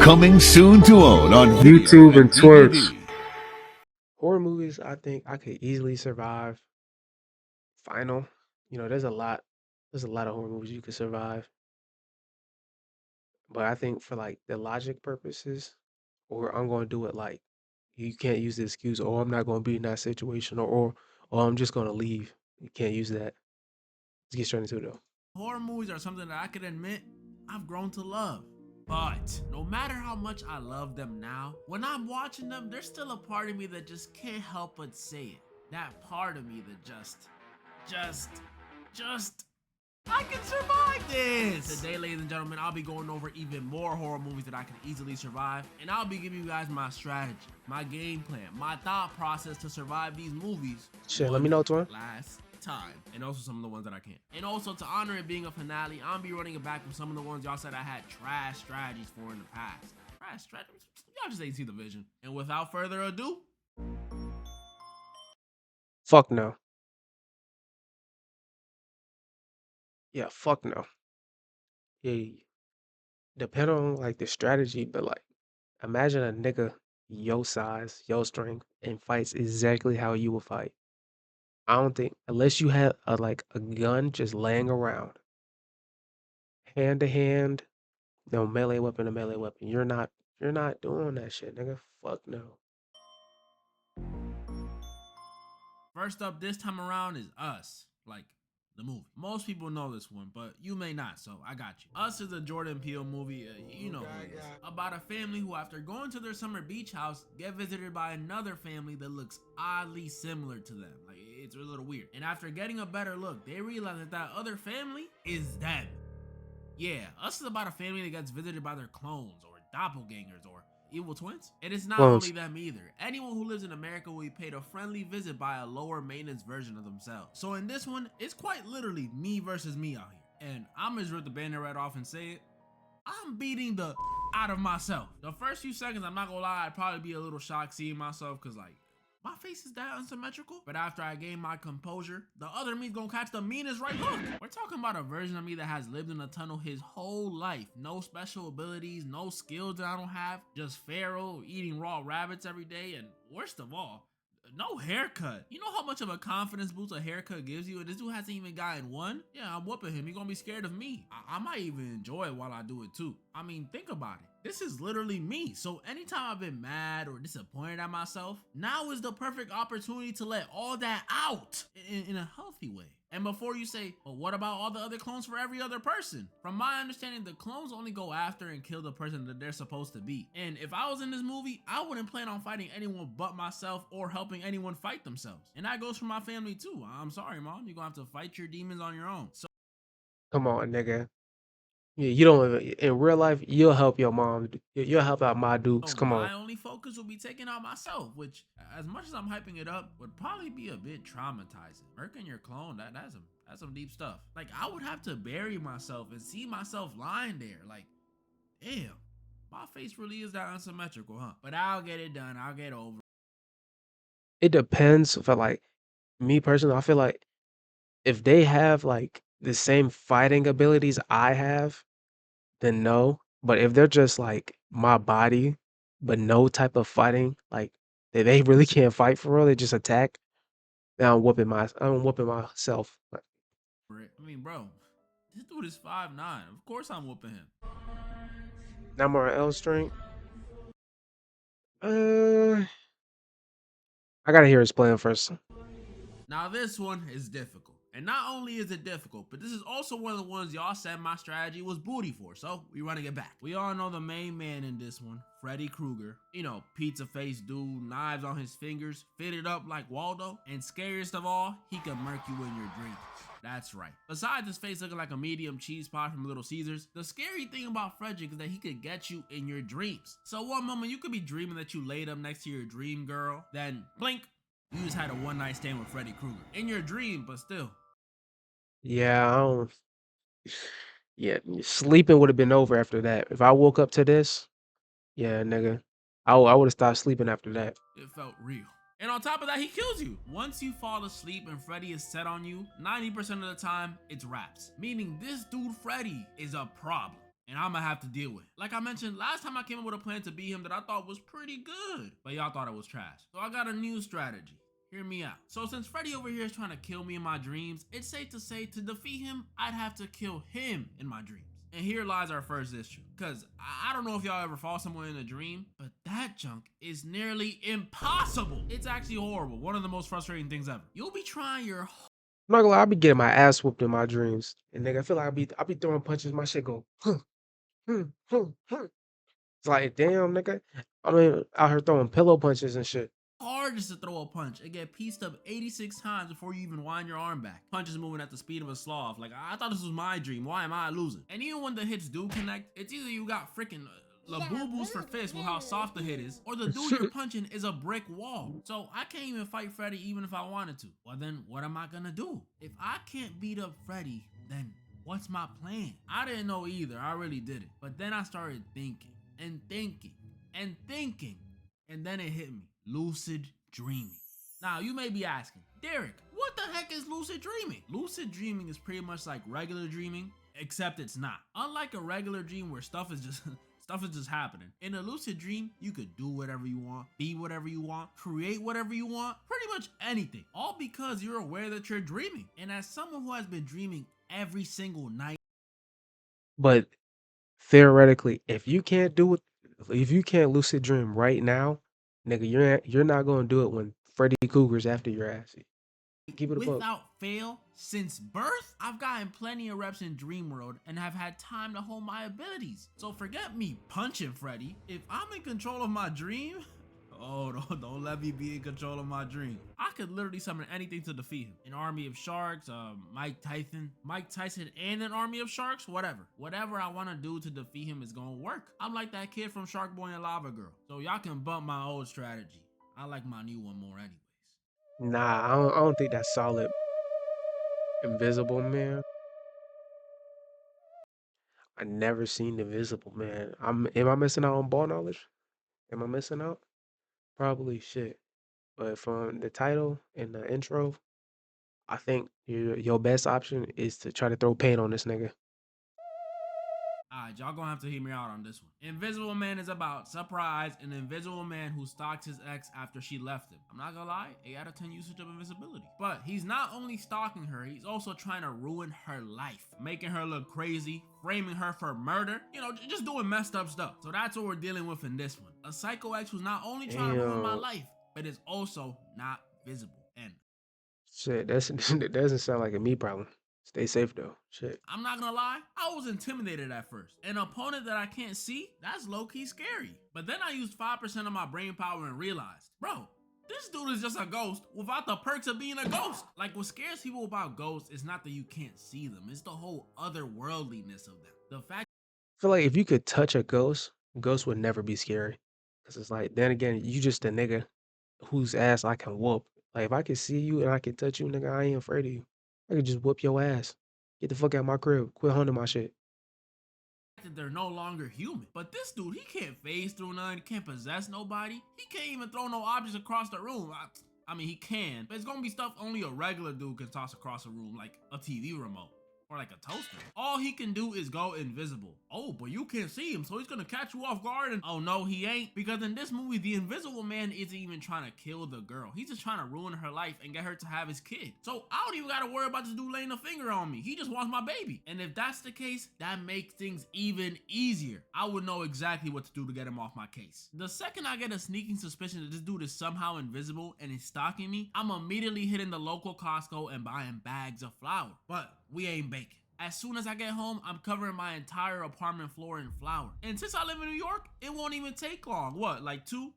Coming soon to own on YouTube video and Twitch. DVD. Horror movies, I think I could easily survive. Final, there's a lot of horror movies you could survive. But I think for like the logic purposes, or I'm going to do it like you can't use the excuse, or I'm not going to be in that situation, or I'm just going to leave. You can't use that. Let's get straight into it though. Horror movies are something that I can admit I've grown to love. But no matter how much I love them now, when I'm watching them, there's still a part of me that just can't help but say it. That part of me that just, I can survive this! Today, ladies and gentlemen, I'll be going over even more horror movies that I can easily survive, and I'll be giving you guys my strategy, my game plan, my thought process to survive these movies. Shit, let me know, Twin. Last time, and also some of the ones that I can't. And also, to honor it being a finale, I'll be running it back with some of the ones y'all said I had trash strategies for in the past. Trash strategies? Y'all just ain't see the vision. And without further ado, Fuck no. Yeah, fuck no. Yeah, depend on like the strategy, but like imagine a nigga your size, your strength, and fights exactly how you would fight. I don't think unless you have a gun just laying around, hand to hand, no melee weapon to melee weapon. You're not doing that shit, nigga. Fuck no. first up this time around is Us. Like, the movie. Most people know this one, but you may not, so I got you. Us is a Jordan Peele movie, you know who it is. About a family who, after going to their summer beach house, get visited by another family that looks oddly similar to them. Like, it's a little weird. And after getting a better look, they realize that that other family is them. Yeah, Us is about a family that gets visited by their clones or doppelgangers or evil twins. And it's not Clones. only them either. Anyone who lives in America will be paid a friendly visit by a lower maintenance version of themselves. So in this one, it's quite literally me versus me out here. And I'm just rip the banner right off and say it. I'm beating the out of myself. The first few seconds, I'm not gonna lie, I'd probably be a little shocked seeing myself because like, my face is that unsymmetrical. But after I gain my composure, the other me's gonna catch the meanest right hook. We're talking about a version of me that has lived in a tunnel his whole life. No special abilities, no skills that I don't have. Just feral, eating raw rabbits every day. And worst of all, no haircut. You know how much of a confidence boost a haircut gives you? And this dude hasn't even gotten one? Yeah, I'm whooping him. He's gonna be scared of me. I might even enjoy it while I do it too. I mean, think about it. This is literally me. So anytime I've been mad or disappointed at myself, now is the perfect opportunity to let all that out in a healthy way. And before you say, well, what about all the other clones for every other person? From my understanding, the clones only go after and kill the person that they're supposed to be. And if I was in this movie, I wouldn't plan on fighting anyone but myself or helping anyone fight themselves. And that goes for my family too. I'm sorry, Mom. You're gonna have to fight your demons on your own. So Come on, nigga. Yeah, you don't even, in real life, you'll help your mom. You'll help out my dukes. Come on. my only focus will be taking out myself, which, as much as I'm hyping it up, would probably be a bit traumatizing. Murking your clone, that's some deep stuff. Like, I would have to bury myself and see myself lying there. Like, damn, my face really is that unsymmetrical, huh? But I'll get it done. I'll get over. It depends for like me personally. I feel like if they have like the same fighting abilities I have, then no. But if they're just like my body, but no type of fighting, like they really can't fight for real, they just attack. Then I'm whooping myself. Like, it. I mean, bro, this dude is 5'9". Of course I'm whooping him. now more L strength. I gotta hear his plan first. Now this one is difficult. And not only is it difficult, but this is also one of the ones y'all said my strategy was booty for, so we running it back. We all know the main man in this one, Freddy Krueger. You know, pizza face dude, knives on his fingers, fitted up like Waldo, and scariest of all, he can murk you in your dreams. That's right. Besides his face looking like a medium cheese pie from Little Caesars, the scary thing about Frederick is that he could get you in your dreams. So one moment you could be dreaming that you laid up next to your dream girl, then blink, you just had a one-night stand with Freddy Krueger. In your dream, but still. Yeah, I don't. Yeah, sleeping would have been over after that. If I woke up to this, yeah, nigga, I would have stopped sleeping after that. It felt real. And on top of that, he kills you. Once you fall asleep and Freddy is set on you, 90% of the time, it's wraps. Meaning this dude, Freddy, is a problem. and I'm gonna have to deal with it. Like I mentioned, last time I came up with a plan to beat him that I thought was pretty good, but y'all thought it was trash. So I got a new strategy. Hear me out. So since Freddy over here is trying to kill me in my dreams, it's safe to say to defeat him, I'd have to kill him in my dreams. And here lies our first issue. Cause I don't know if y'all ever fall somewhere in a dream, but that junk is nearly impossible. It's actually horrible. One of the most frustrating things ever. You'll be trying your I'm not gonna lie, I be getting my ass whooped in my dreams. And nigga, I feel like I be throwing punches, my shit go, It's like, damn, nigga. I mean, out here throwing pillow punches and shit. hardest to throw a punch and get pieced up 86 times before you even wind your arm back. Punches moving at the speed of a sloth. Like, I thought this was my dream. Why am I losing? And even when the hits do connect, it's either you got freaking Labubu's for fists with how soft the hit is, or the dude you're punching is a brick wall. So I can't even fight Freddy even if I wanted to. Well then, what am I gonna do? If I can't beat up Freddy, then what's my plan? I didn't know either. I really didn't. But then I started thinking and thinking and thinking, and then it hit me. Lucid dreaming. Now, you may be asking, Derek, what the heck is lucid dreaming? Lucid dreaming is pretty much like regular dreaming, except it's not. Unlike a regular dream where stuff is just happening. In a lucid dream, you could do whatever you want, be whatever you want, create whatever you want, pretty much anything. All because you're aware that you're dreaming. And as someone who has been dreaming every single night, But theoretically, if you can't lucid dream right now, nigga, you're not gonna do it when Freddy Cougar's after your ass. Keep it a buck. without fail, since birth, I've gotten plenty of reps in Dream World and have had time to hone my abilities. So forget me punching Freddy. If I'm in control of my dream, oh, don't let me be in control of my dream. I could literally summon anything to defeat him. An army of sharks, Mike Tyson and an army of sharks, whatever. Whatever I want to do to defeat him is gonna work. I'm like that kid from Shark Boy and Lava Girl. So y'all can bump my old strategy. I like my new one more anyways. Nah, I don't think that's solid. Invisible Man. I never seen Invisible Man. Am I missing out on ball knowledge? Am I missing out? Probably shit. But from the title and the intro, I think your best option is to try to throw paint on this nigga. Alright, y'all gonna have to hear me out on this one. Invisible Man is about surprise, an invisible man who stalked his ex after she left him. I'm not gonna lie, 8 out of 10 usage of invisibility. But he's not only stalking her, he's also trying to ruin her life, making her look crazy, framing her for murder, you know, just doing messed up stuff. So that's what we're dealing with in this one. A psycho ex who's not only trying to ruin my Damn. life, but is also not visible. And Shit, that doesn't sound like a me problem. Stay safe though. Shit. I'm not gonna lie, I was intimidated at first. An opponent that I can't see, that's low-key scary. But then I used 5% of my brain power and realized, bro, this dude is just a ghost without the perks of being a ghost. Like, what scares people about ghosts is not that you can't see them, it's the whole otherworldliness of them. The fact I feel like if you could touch a ghost would never be scary. Cause it's like, then again, you just a nigga whose ass I can whoop. Like if I can see you and I can touch you, nigga, I ain't afraid of you. I could just whoop your ass. Get the fuck out of my crib. Quit hunting my shit. that they're no longer human. But this dude, he can't phase through none, he can't possess nobody, he can't even throw no objects across the room. I mean, he can, but it's gonna be stuff only a regular dude can toss across a room, like a TV remote. Or like a toaster. All he can do is go invisible. Oh, but you can't see him, so he's gonna catch you off guard and oh no, he ain't. Because in this movie, the Invisible Man isn't even trying to kill the girl. He's just trying to ruin her life and get her to have his kid. So I don't even gotta worry about this dude laying a finger on me. He just wants my baby. And if that's the case, that makes things even easier. I would know exactly what to do to get him off my case. The second I get a sneaking suspicion that this dude is somehow invisible and is stalking me, I'm immediately hitting the local Costco and buying bags of flour. But we ain't baking. As soon as I get home, I'm covering my entire apartment floor in flour. And since I live in New York, it won't even take long. What, like two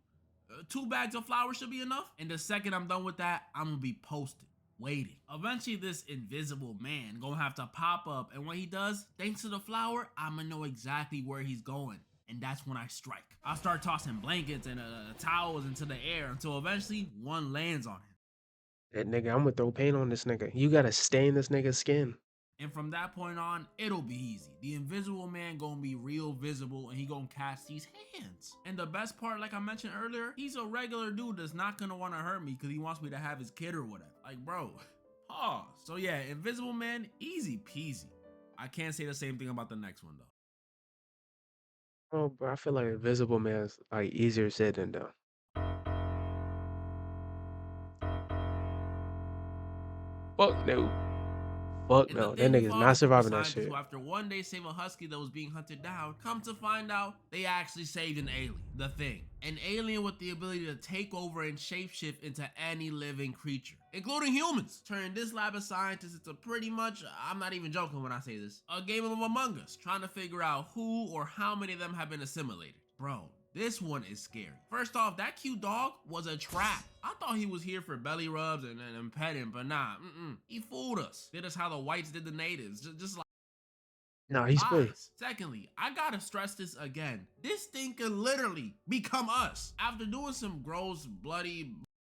bags of flour should be enough? And the second I'm done with that, I'm gonna be posted, waiting. Eventually, this invisible man gonna have to pop up, and when he does, thanks to the flour, I'm gonna know exactly where he's going. And that's when I strike. I start tossing blankets and towels into the air until eventually one lands on him. That nigga, I'm gonna throw paint on this nigga. You gotta stain this nigga's skin. And from that point on, it'll be easy. The Invisible Man gonna be real visible and he gonna cast these hands. And the best part, like I mentioned earlier, he's a regular dude that's not gonna wanna hurt me because he wants me to have his kid or whatever. Like, bro, pause. So yeah, Invisible Man, easy peasy. I can't say the same thing about the next one though. Oh, bro, I feel like Invisible Man is like easier said than done. Fuck no. Fuck And the no. That thing with nigga's all the not super surviving that scientists who shit. after one day save a husky that was being hunted down, come to find out they actually saved an alien. The Thing. An alien with the ability to take over and shapeshift into any living creature, including humans. Turning this lab of scientists into pretty much, I'm not even joking when I say this, a game of Among Us, trying to figure out who or how many of them have been assimilated. Bro, this one is scary. First off, that cute dog was a trap. I thought he was here for belly rubs and petting, but nah, he fooled us. Did us how the whites did the natives, just like Nah, he's playing. lies. Secondly, I gotta stress this again. This thing can literally become us. After doing some gross, bloody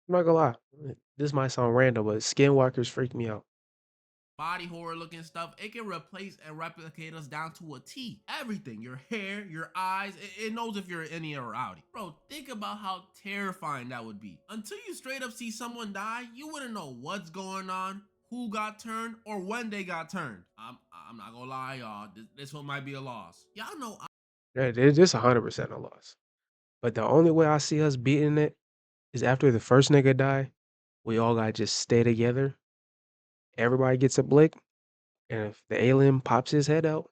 I'm not gonna lie. This might sound random, but skinwalkers freak me out. body horror looking stuff, it can replace and replicate us down to a T. Everything, your hair, your eyes, it knows if you're any or outie. Bro, think about how terrifying that would be. Until you straight up see someone die, you wouldn't know what's going on, who got turned, or when they got turned. I'm not gonna lie, y'all. This one might be a loss. Y'all know Yeah, this 100% a loss. But the only way I see us beating it is after the first nigga die, we all gotta just stay together. Everybody gets a blick, and if the alien pops his head out,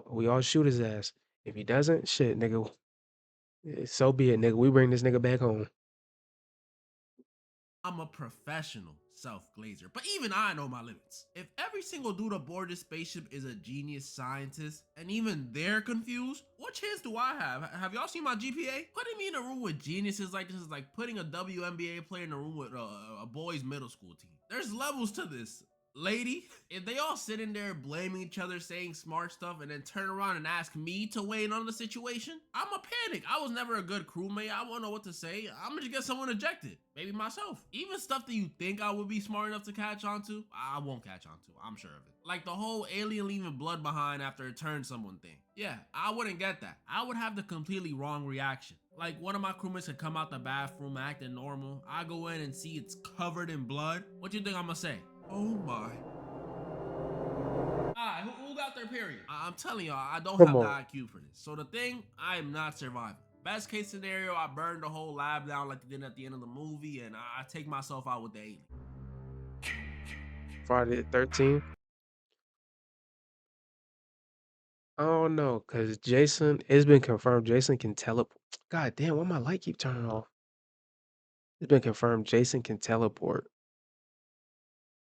we all shoot his ass. If he doesn't, shit, nigga, so be it, nigga. We bring this nigga back home. I'm a professional self-glazer, but even I know my limits. If every single dude aboard this spaceship is a genius scientist, and even they're confused, what chance do I have? Have y'all seen my GPA? Putting me in a room with geniuses like this is like putting a WNBA player in a room with a boys' middle school team. There's levels to this. Lady, if they all sit in there blaming each other, saying smart stuff, and then turn around and ask me to weigh in on the situation, I'ma panic. I was never a good crewmate. I won't know what to say. I'ma just get someone ejected. Maybe myself. Even stuff that you think I would be smart enough to catch on to, I won't catch on to. I'm sure of it. Like the whole alien leaving blood behind after it turned someone thing. Yeah, I wouldn't get that. I would have the completely wrong reaction. Like one of my crewmates could come out the bathroom acting normal. I go in and see it's covered in blood. What you think I'ma say? Oh my. Alright, who got their period? I'm telling y'all, I don't Come have the on. IQ for this. So the thing, I am not surviving. Best case scenario, I burn the whole lab down like they did at the end of the movie, and I take myself out with the alien. Friday the 13th. I don't know, cause Jason, it's been confirmed Jason can teleport. God damn, why my light keep turning off? It's been confirmed Jason can teleport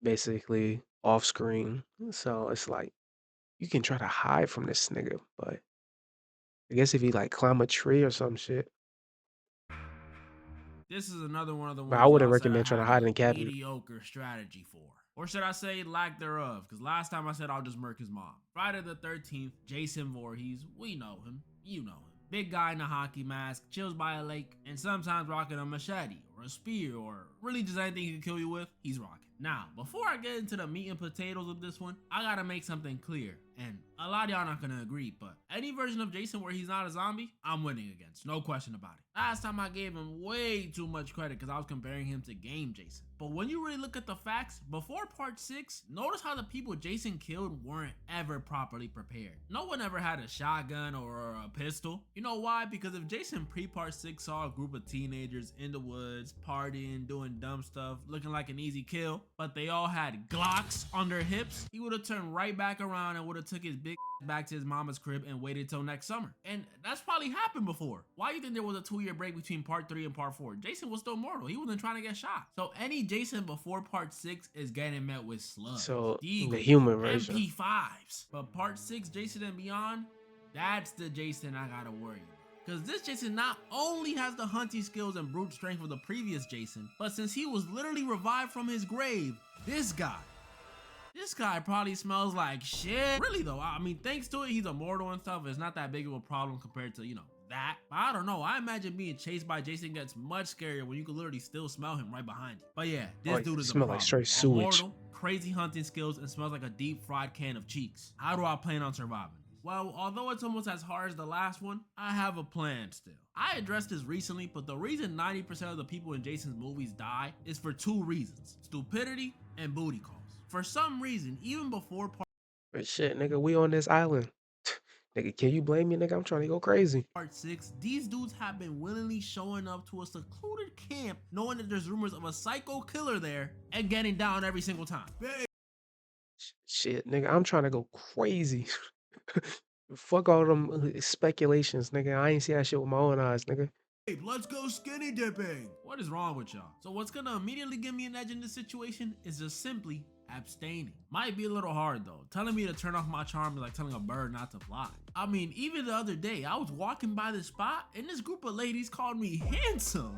basically off screen. So it's like you can try to hide from this nigga, but I guess if he like climb a tree or some shit. This is another one of the But I ones wouldn't y'all said I recommend trying to had hide a in cabinet. mediocre strategy for. Or should I say lack thereof? Because last time I said I'll just murk his mom. Friday the 13th, Jason Voorhees, we know him, you know him. Big guy in a hockey mask, chills by a lake, and sometimes rocking a machete or a spear or really just anything he can kill you with, he's rocking. Now, before I get into the meat and potatoes of this one, I gotta make something clear, and a lot of y'all not gonna agree, but any version of Jason where he's not a zombie, I'm winning against, no question about it. Last time I gave him way too much credit because I was comparing him to Game Jason. But when you really look at the facts, before part 6, notice how the people Jason killed weren't ever properly prepared. No one ever had a shotgun or a pistol. You know why? Because if Jason pre-part 6 saw a group of teenagers in the woods, partying, doing dumb stuff, looking like an easy kill, but they all had Glocks on their hips, he would have turned right back around and would have took his big back to his mama's crib and waited till next summer. And that's probably happened before. Why do you think there was a 2-year break between part 3 and part 4? Jason was still mortal. He wasn't trying to get shot. So any Jason before part 6 is getting met with slugs, So the deagles, human version. MP5s. But part 6 Jason and beyond, that's the Jason I gotta worry about. Because this Jason not only has the hunting skills and brute strength of the previous Jason, but since he was literally revived from his grave, this guy probably smells like shit. Really though, I mean, thanks to it, he's immortal and stuff. It's not that big of a problem compared to, that. But I don't know. I imagine being chased by Jason gets much scarier when you can literally still smell him right behind you. But yeah, this dude is a smell problem. like straight sewage. Immortal, crazy hunting skills, and smells like a deep fried can of cheeks. How do I plan on surviving? Well, although it's almost as hard as the last one, I have a plan still. I addressed this recently, but the reason 90% of the people in Jason's movies die is for 2 reasons: stupidity and booty calls. For some reason, even before part But shit, nigga, we on this island. Nigga, can you blame me, nigga? I'm trying to go crazy. Part 6, these dudes have been willingly showing up to a secluded camp knowing that there's rumors of a psycho killer there and getting down every single time. Shit, nigga, I'm trying to go crazy. Fuck all them speculations, nigga. I ain't see that shit with my own eyes, nigga. Hey, let's go skinny dipping. What is wrong with y'all? So what's gonna immediately give me an edge in this situation is just simply abstaining. Might be a little hard though. Telling me to turn off my charm is like telling a bird not to fly. I mean, even the other day, I was walking by this spot and this group of ladies called me handsome.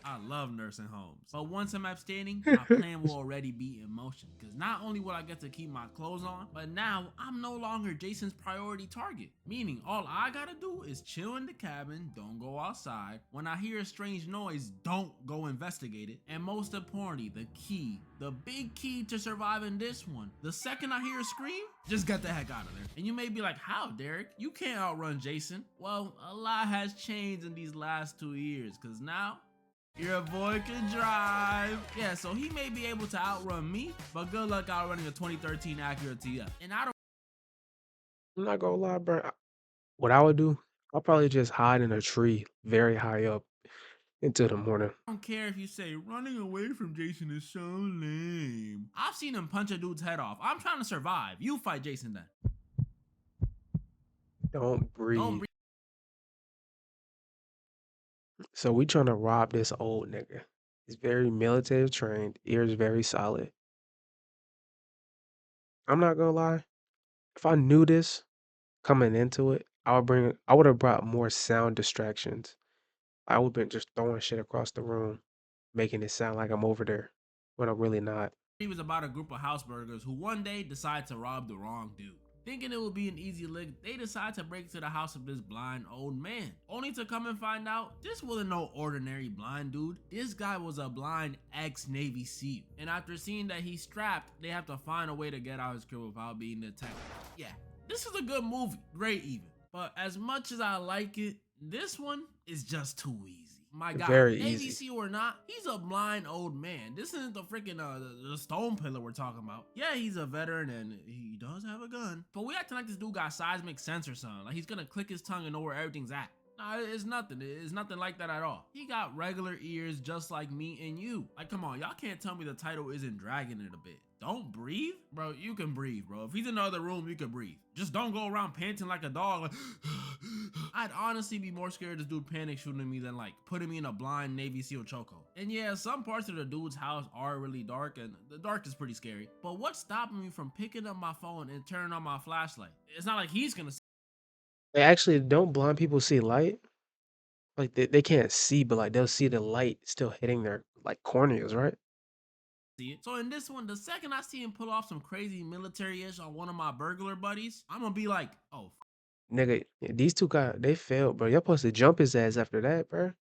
I love nursing homes. But once I'm abstaining, my plan will already be in motion. Because not only will I get to keep my clothes on, but now I'm no longer Jason's priority target. Meaning all I gotta do is chill in the cabin, don't go outside. When I hear a strange noise, don't go investigate it. And most importantly, the big key to surviving this one. The second I hear a scream, just get the heck out of there. And you may be like, how, Derek? You can't outrun Jason. Well, a lot has changed in these last 2 years, because now your boy can drive. Yeah, so he may be able to outrun me, but good luck outrunning a 2013 Acura TF. And I'm not gonna lie, bro. What I would do, I'll probably just hide in a tree very high up until the morning. I don't care if you say running away from Jason is so lame. I've seen him punch a dude's head off. I'm trying to survive. You fight Jason then. Don't breathe. So we trying to rob this old nigga. He's very military trained, ears very solid. I'm not gonna lie. If I knew this coming into it, I would have brought more sound distractions. I would have been just throwing shit across the room, making it sound like I'm over there, but I'm really not. He was about a group of houseburgers who one day decide to rob the wrong dude. Thinking it would be an easy lick, they decide to break into the house of this blind old man, only to come and find out this wasn't no ordinary blind dude. This guy was a blind ex-Navy SEAL, and after seeing that he's strapped, they have to find a way to get out his crib without being detected. Yeah, this is a good movie, great even, but as much as I like it, this one is just too easy. My God, Very Navy easy. SEAL or not, he's a blind old man. This isn't the freaking the stone pillar we're talking about. Yeah, he's a veteran and he does have a gun, but we acting like this dude got seismic sense or something. Like he's gonna click his tongue and know where everything's at. Nah, it's nothing. It's nothing like that at all. He got regular ears just like me and you. Like, come on, y'all can't tell me the title isn't dragging it a bit. Don't breathe? Bro, you can breathe, bro. If he's in the other room, you can breathe. Just don't go around panting like a dog. Like, I'd honestly be more scared of this dude panic shooting me than like putting me in a blind Navy SEAL choco. And yeah, some parts of the dude's house are really dark and the dark is pretty scary. But what's stopping me from picking up my phone and turning on my flashlight? It's not like he's gonna They actually don't blind people see light? Like they can't see, but like they'll see the light still hitting their like corneas, right? see it. So in this one, the second I see him pull off some crazy military-ish on one of my burglar buddies, I'm gonna be like, oh, Nigga, these two guys, they failed, bro. Y'all supposed to jump his ass after that, bro.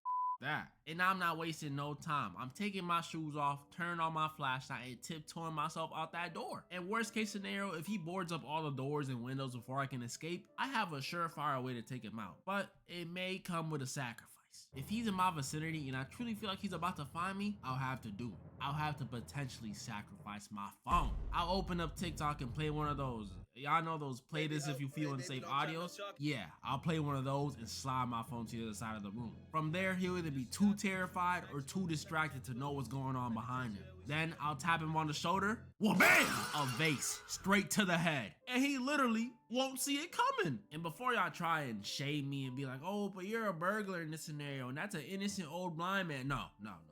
that. And I'm not wasting no time. I'm taking my shoes off, turning on my flashlight, and tiptoeing myself out that door. And worst case scenario, if he boards up all the doors and windows before I can escape, I have a surefire way to take him out. But it may come with a sacrifice. If he's in my vicinity and I truly feel like he's about to find me, I'll have to do it. I'll have to potentially sacrifice my phone. I'll open up TikTok and play one of those. Y'all know those play this if you feel unsafe audios? Yeah, I'll play one of those and slide my phone to the other side of the room. From there, he'll either be too terrified or too distracted to know what's going on behind him. Then I'll tap him on the shoulder. Well, bam! A vase straight to the head. And he literally won't see it coming. And before y'all try and shame me and be like, oh, but you're a burglar in this scenario and that's an innocent old blind man. No.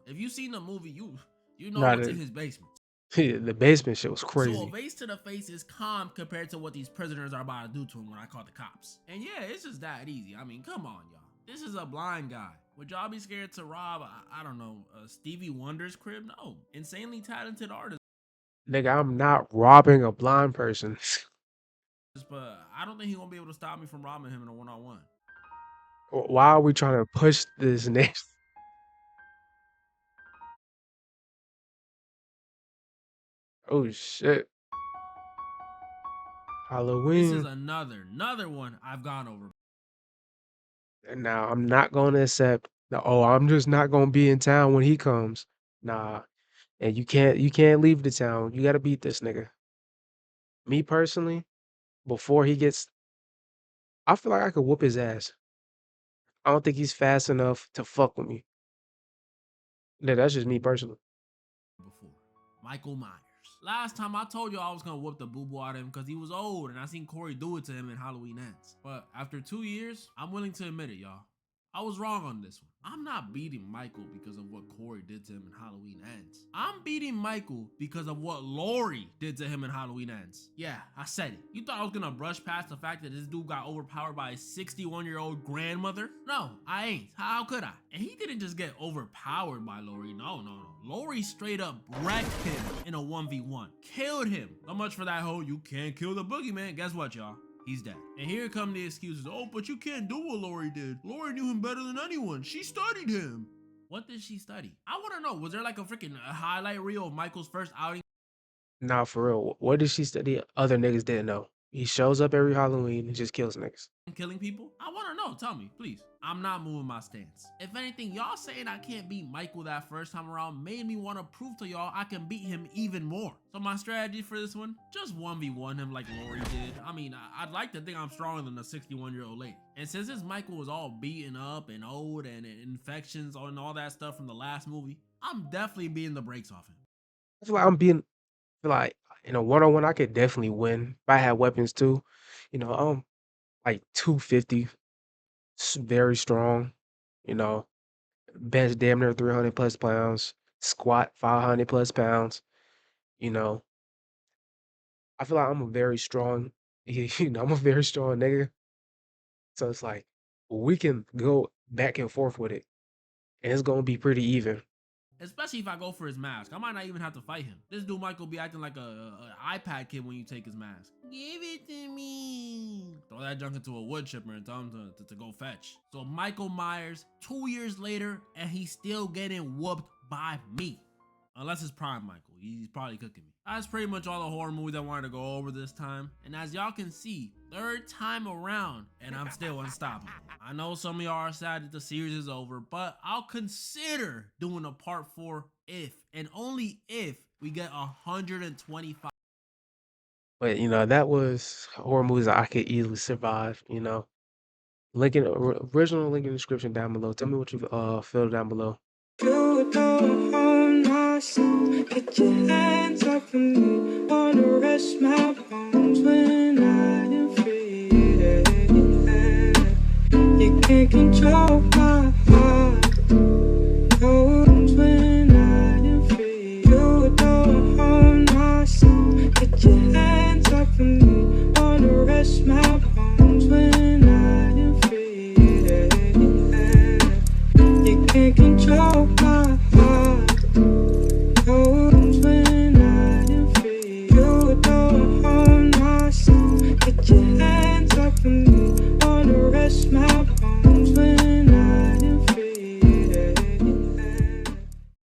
If you've seen the movie, you know Nah, what's in his basement. the basement shit was crazy. So a vase to the face is calm compared to what these prisoners are about to do to him when I call the cops. And yeah, it's just that easy. I mean, come on, y'all. This is a blind guy. Would y'all be scared to rob, I don't know, Stevie Wonder's crib? No. Insanely talented artist. Nigga, I'm not robbing a blind person. But I don't think he's gonna be able to stop me from robbing him in a one-on-one. Why are we trying to push this next? Oh shit. This Halloween. is another one I've gone over. And now I'm not gonna accept the I'm just not gonna be in town when he comes. Nah. And you can't leave the town. You gotta beat this nigga. Me personally, before he gets, I feel like I could whoop his ass. I don't think he's fast enough to fuck with me. Yeah, that's just me personally. Before. Michael Myers. Last time I told you I was gonna whoop the boo boo out of him because he was old and I seen Corey do it to him in Halloween Ends. But after 2 years, I'm willing to admit it, y'all. I was wrong on this one. I'm not beating Michael because of what Corey did to him in Halloween Ends. I'm beating Michael because of what Laurie did to him in Halloween Ends. Yeah, I said it. You thought I was gonna brush past the fact that this dude got overpowered by his 61-year-old grandmother? No, I ain't. How could I? And he didn't just get overpowered by Laurie. No. Laurie straight up wrecked him in a 1v1. Killed him. So much for that whole you can't kill the boogeyman. Guess what, y'all? He's dead. And here come the excuses. Oh, but you can't do what Laurie did. Laurie knew him better than anyone. She studied him. What did she study? I want to know. Was there like a freaking highlight reel of Michael's first outing? Nah, for real. What did she study other niggas didn't know? He shows up every Halloween and just kills niggas. Killing people? I want to know. Tell me, please. I'm not moving my stance. If anything, y'all saying I can't beat Michael that first time around made me want to prove to y'all I can beat him even more. So my strategy for this one, just 1v1 him like Laurie did. I mean, I'd like to think I'm stronger than a 61-year-old lady. And since this Michael was all beaten up and old and infections and all that stuff from the last movie, I'm definitely beating the brakes off him. I feel like I feel like in a one-on-one, I could definitely win if I had weapons too. You know, I'm like 250, very strong. You know, bench damn near 300 plus pounds, squat 500 plus pounds. You know, I feel like I'm a very strong, I'm a very strong nigga. So it's like we can go back and forth with it, and it's gonna be pretty even. Especially if I go for his mask. I might not even have to fight him. This dude Michael be acting like a iPad kid when you take his mask. Give it to me. Throw that junk into a wood chipper and tell him to go fetch. So Michael Myers, 2 years later, and he's still getting whooped by me. Unless it's Prime Michael. He's probably cooking me. That's pretty much all the horror movies I wanted to go over this time. And as y'all can see, third time around, and I'm still unstoppable. I know some of y'all are sad that the series is over, but I'll consider doing a part 4 if, and only if, we get 125. But that was horror movies that I could easily survive. Original link in the description down below. Tell me what you feel down below. You don't own my soul. Get your hands off of me. Wanna rest my bones when I am free. You can't control my heart. Bones when I am free. You don't own my soul. Get your hands off of me. Wanna rest my bones when I am free. You can't control my